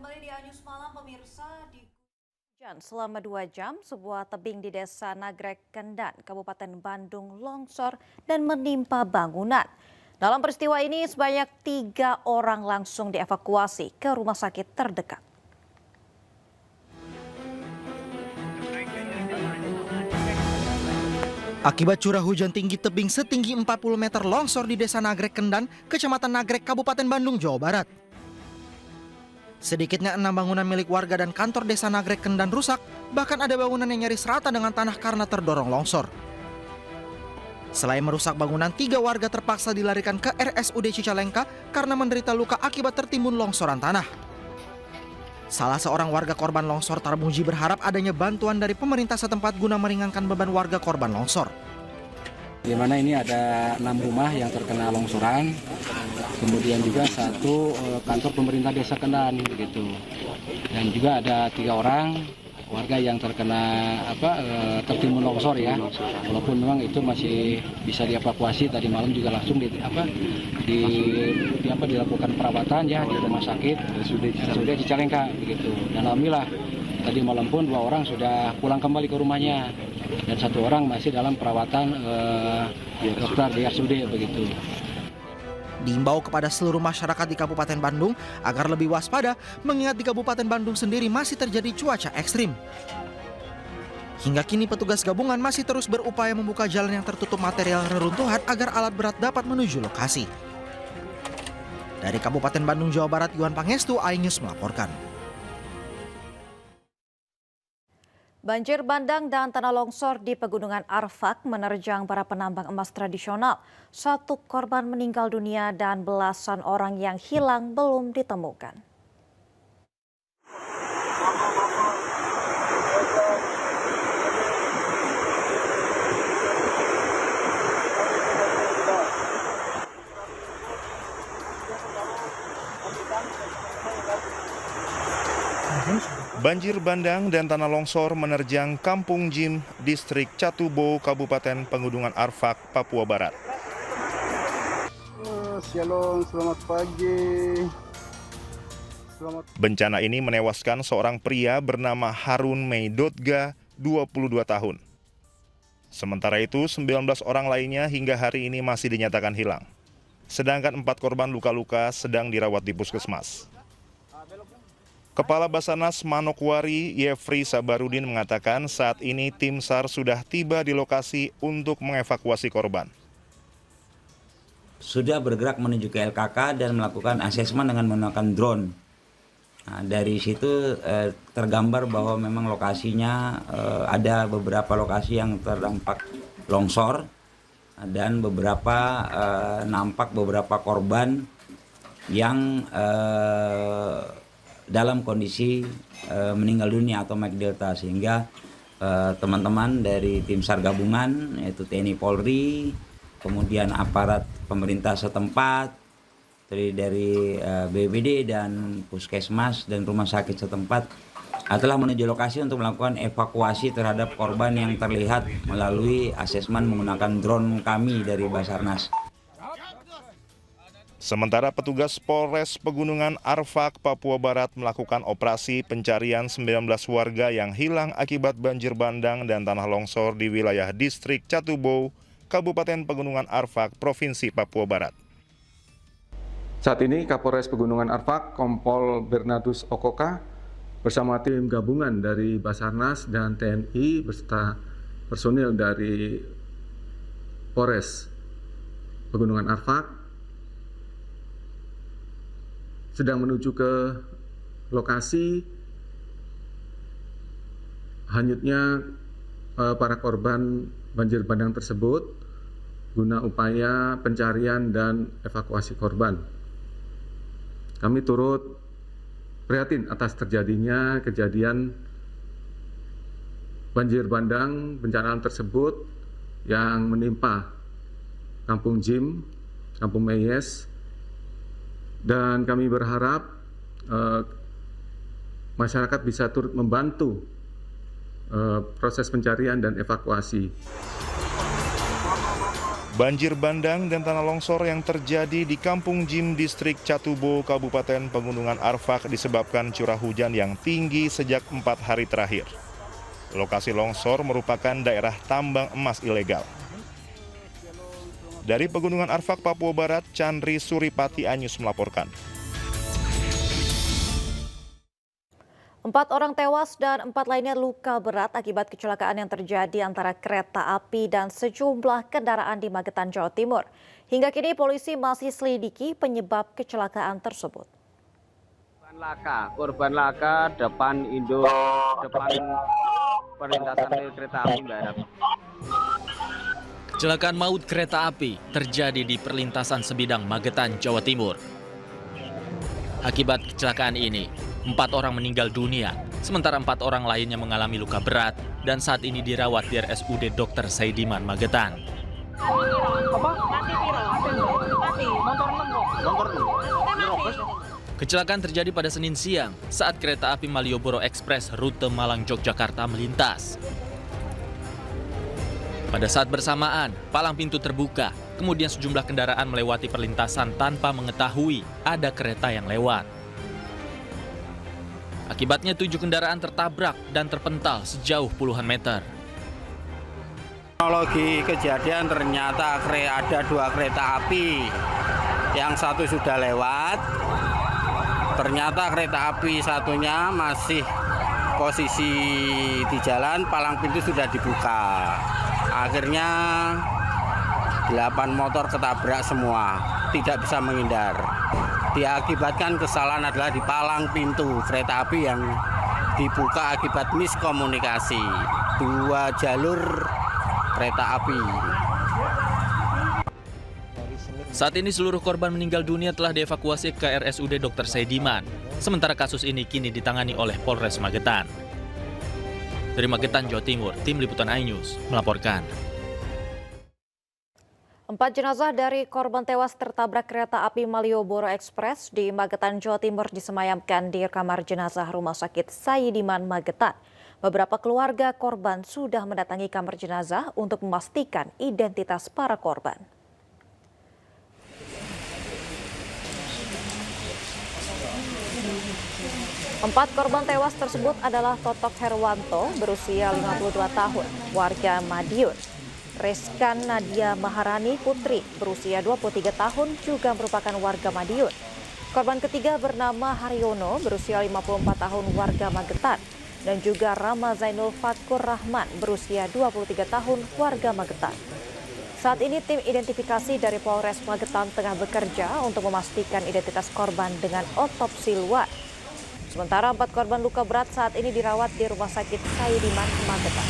kembali di Anyus Malam pemirsa di Selama 2 jam, sebuah tebing di desa Nagrek Kendan, Kabupaten Bandung longsor dan menimpa bangunan. Dalam peristiwa ini sebanyak 3 orang langsung dievakuasi ke rumah sakit terdekat. Akibat curah hujan tinggi tebing setinggi 40 meter longsor di desa Nagrek Kendan, Kecamatan Nagrek, Kabupaten Bandung, Jawa Barat. Sedikitnya 6 bangunan milik warga dan kantor desa Nagrek Kendan rusak, bahkan ada bangunan yang nyaris rata dengan tanah karena terdorong longsor. Selain merusak bangunan, 3 warga terpaksa dilarikan ke RSUD Cicalengka karena menderita luka akibat tertimbun longsoran tanah. Salah seorang warga korban longsor, Tarmuji, berharap adanya bantuan dari pemerintah setempat guna meringankan beban warga korban longsor. Di mana ini ada 6 rumah yang terkena longsoran, kemudian juga 1 kantor pemerintah desa Kendan begitu, dan juga ada 3 orang warga yang terkena tertimbun longsor ya. Walaupun memang itu masih bisa dievakuasi, tadi malam juga langsung dilakukan perawatan ya di rumah sakit sudah Cicalengka begitu. Dan alhamdulillah tadi malam pun 2 orang sudah pulang kembali ke rumahnya dan 1 orang masih dalam perawatan dokter di RSUD begitu. Diimbau kepada seluruh masyarakat di Kabupaten Bandung agar lebih waspada mengingat di Kabupaten Bandung sendiri masih terjadi cuaca ekstrim. Hingga kini petugas gabungan masih terus berupaya membuka jalan yang tertutup material reruntuhan agar alat berat dapat menuju lokasi. Dari Kabupaten Bandung, Jawa Barat, Yuhan Pangestu, iNews melaporkan. Banjir bandang dan tanah longsor di Pegunungan Arfak menerjang para penambang emas tradisional. 1 korban meninggal dunia dan belasan orang yang hilang belum ditemukan. Banjir bandang dan tanah longsor menerjang Kampung Jim, Distrik Catubo, Kabupaten Pegunungan Arfak, Papua Barat. Shalom, selamat pagi. Bencana ini menewaskan seorang pria bernama Harun Meidotga, 22 tahun. Sementara itu, 19 orang lainnya hingga hari ini masih dinyatakan hilang. Sedangkan 4 korban luka-luka sedang dirawat di puskesmas. Kepala Basarnas Manokwari, Yefri Sabarudin, mengatakan saat ini tim SAR sudah tiba di lokasi untuk mengevakuasi korban. Sudah bergerak menuju ke LKK dan melakukan asesmen dengan menggunakan drone. Nah, dari situ tergambar bahwa memang lokasinya ada beberapa lokasi yang terdampak longsor dan nampak beberapa korban yang dalam kondisi meninggal dunia atau MAC Delta, sehingga teman-teman dari tim SAR gabungan yaitu TNI Polri, kemudian aparat pemerintah setempat dari BPBD dan puskesmas dan rumah sakit setempat telah menuju lokasi untuk melakukan evakuasi terhadap korban yang terlihat melalui asesmen menggunakan drone kami dari Basarnas. Sementara petugas Polres Pegunungan Arfak, Papua Barat melakukan operasi pencarian 19 warga yang hilang akibat banjir bandang dan tanah longsor di wilayah Distrik Catubo, Kabupaten Pegunungan Arfak, Provinsi Papua Barat. Saat ini Kapolres Pegunungan Arfak, Kompol Bernardus Okoka, bersama tim gabungan dari Basarnas dan TNI beserta personil dari Polres Pegunungan Arfak sedang menuju ke lokasi hanyutnya para korban banjir bandang tersebut guna upaya pencarian dan evakuasi korban. Kami turut prihatin atas terjadinya kejadian banjir bandang bencana alam tersebut yang menimpa Kampung Jim, Kampung Meyes, dan kami berharap masyarakat bisa turut membantu proses pencarian dan evakuasi. Banjir bandang dan tanah longsor yang terjadi di Kampung Jim, Distrik Catubo, Kabupaten Pegunungan Arfak disebabkan curah hujan yang tinggi sejak 4 hari terakhir. Lokasi longsor merupakan daerah tambang emas ilegal. Dari Pegunungan Arfak, Papua Barat, Chandri Suripati Anyus melaporkan. 4 orang tewas dan 4 lainnya luka berat akibat kecelakaan yang terjadi antara kereta api dan sejumlah kendaraan di Magetan, Jawa Timur. Hingga kini polisi masih selidiki penyebab kecelakaan tersebut. Korban laka depan perlintasan rel kereta api Barat. Kecelakaan maut kereta api terjadi di perlintasan Sebidang, Magetan, Jawa Timur. Akibat kecelakaan ini, 4 orang meninggal dunia, sementara 4 orang lainnya mengalami luka berat dan saat ini dirawat di RSUD Dr. Saidiman, Magetan. Kecelakaan terjadi pada Senin siang saat kereta api Malioboro Express rute Malang Yogyakarta melintas. Pada saat bersamaan, palang pintu terbuka, kemudian sejumlah kendaraan melewati perlintasan tanpa mengetahui ada kereta yang lewat. Akibatnya 7 kendaraan tertabrak dan terpental sejauh puluhan meter. Kronologi kejadian ternyata ada 2 kereta api, yang satu sudah lewat. Ternyata kereta api satunya masih posisi di jalan, palang pintu sudah dibuka. Akhirnya 8 motor ketabrak semua, tidak bisa menghindar. Diakibatkan kesalahan adalah di palang pintu kereta api yang dibuka akibat miskomunikasi 2 jalur kereta api. Saat ini seluruh korban meninggal dunia telah dievakuasi ke RSUD Dr. Saidiman. Sementara kasus ini kini ditangani oleh Polres Magetan. Dari Magetan, Jawa Timur, Tim Liputan iNews melaporkan. 4 jenazah dari korban tewas tertabrak kereta api Malioboro Express di Magetan, Jawa Timur disemayamkan di kamar jenazah Rumah Sakit Saidiman, Magetan. Beberapa keluarga korban sudah mendatangi kamar jenazah untuk memastikan identitas para korban. Empat korban tewas tersebut adalah Totok Herwanto berusia 52 tahun, warga Madiun. Reskan Nadia Maharani Putri berusia 23 tahun juga merupakan warga Madiun. Korban ketiga bernama Haryono berusia 54 tahun, warga Magetan. Dan juga Rama Zainul Fatkur Rahman berusia 23 tahun, warga Magetan. Saat ini tim identifikasi dari Polres Magetan tengah bekerja untuk memastikan identitas korban dengan otopsi luar. Sementara 4 korban luka berat saat ini dirawat di Rumah Sakit Saidiman, Magetan.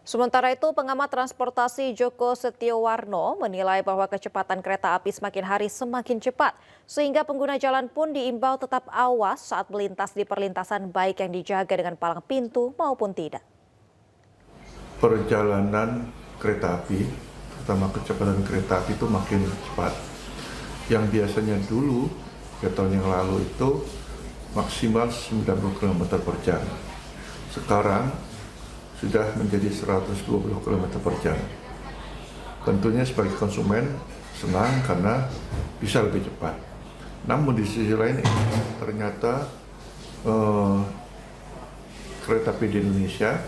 Sementara itu, pengamat transportasi Joko Setiowarno menilai bahwa kecepatan kereta api semakin hari semakin cepat, sehingga pengguna jalan pun diimbau tetap awas saat melintas di perlintasan baik yang dijaga dengan palang pintu maupun tidak. Perjalanan kereta api, terutama kecepatan kereta api itu makin cepat. Yang biasanya dulu, 3 tahun yang lalu itu maksimal 90 km per jam. Sekarang sudah menjadi 120 km per jam. Tentunya sebagai konsumen senang karena bisa lebih cepat. Namun di sisi lain ternyata kereta api di Indonesia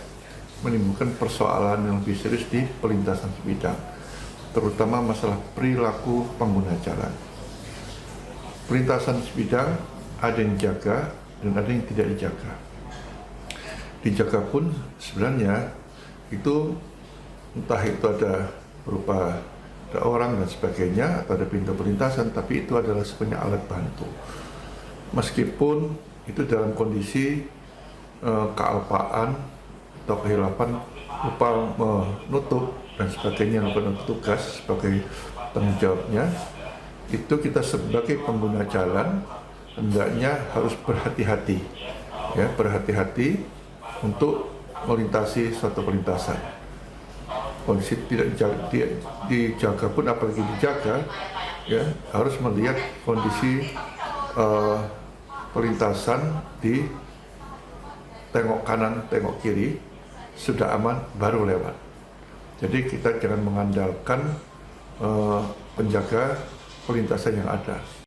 menimbulkan persoalan yang lebih serius di perlintasan sebidang, terutama masalah perilaku pengguna jalan. Perlintasan sebidang ada yang dijaga dan ada yang tidak dijaga. Dijaga pun sebenarnya itu entah itu ada berupa ada orang dan sebagainya atau ada pintu perlintasan, tapi itu adalah sebenarnya alat bantu. Meskipun itu dalam kondisi kealpaan atau kehilapan lupa menutup dan sebagainya, lupa petugas sebagai tanggung jawabnya, itu kita sebagai pengguna jalan hendaknya harus berhati-hati, ya, berhati-hati untuk melintasi suatu perlintasan. Kondisi tidak dijaga pun, apalagi dijaga, ya, harus melihat kondisi perlintasan di tengok kanan, tengok kiri, sudah aman, baru lewat. Jadi kita jangan mengandalkan penjaga pelintasan yang ada.